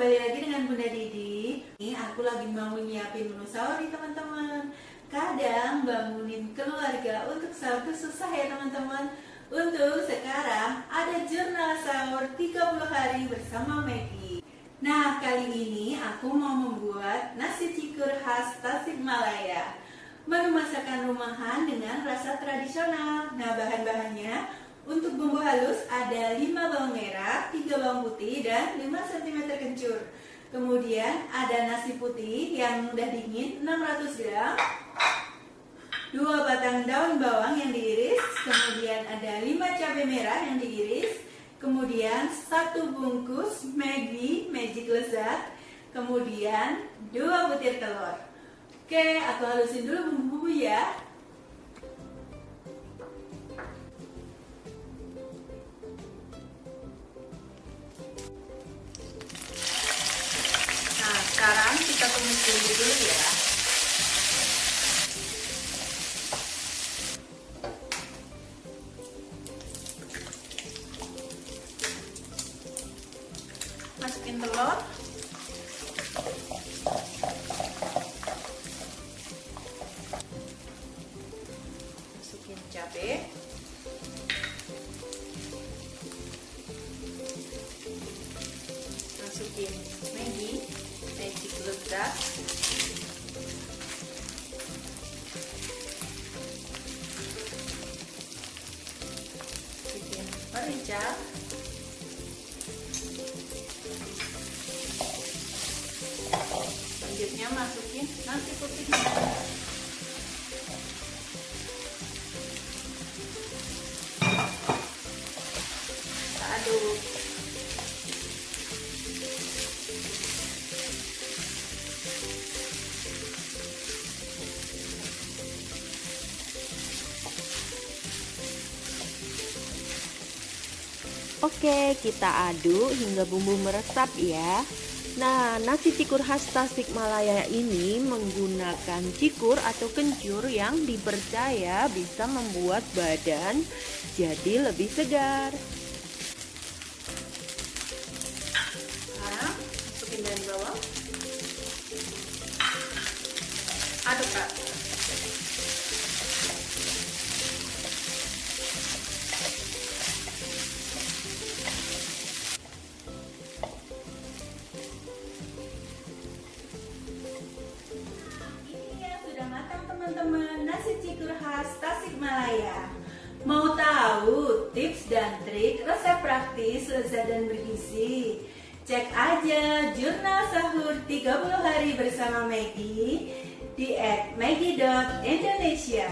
kembali lagi dengan Bunda Didi. Ini aku lagi mau nyiapin menu sahur nih teman-teman. Kadang bangunin keluarga untuk sahur itu susah ya teman-teman. Untuk sekarang ada jurnal sahur 30 hari bersama Maggie. Nah, kali ini aku mau membuat nasi cikur khas Tasikmalaya. Menu masakan rumahan dengan rasa tradisional. Nah, bahan-bahannya untuk bumbu halus ada 5 bawang merah, 3 bawang putih, dan 5 cm kencur. Kemudian ada nasi putih yang mudah dingin 600 gram, 2 batang daun bawang yang diiris, kemudian ada 5 cabai merah yang diiris, kemudian 1 bungkus Maggi Magic Lezat, kemudian 2 butir telur. Oke, aku halusin dulu bumbu-bumbu ya. Nah, sekarang kita tumis bumbu dulu ya. Masukin telur. Masukin cabai. Masukin Maggi Magic Lezat. Masukin merica. Selanjutnya masukin nasi putihnya. Kita aduk. Oke, kita aduk hingga bumbu meresap ya. Nah, nasi cikur khas Tasikmalaya ini menggunakan cikur atau kencur yang dipercaya bisa membuat badan jadi lebih segar. Sekarang masukin daun bawang. Aduk rata. Teman-teman, nasi cikur khas Tasikmalaya. Mau tahu tips dan trik resep praktis, lezat dan bergizi? Cek aja jurnal sahur 30 hari bersama Maggie di @maggie.indonesia.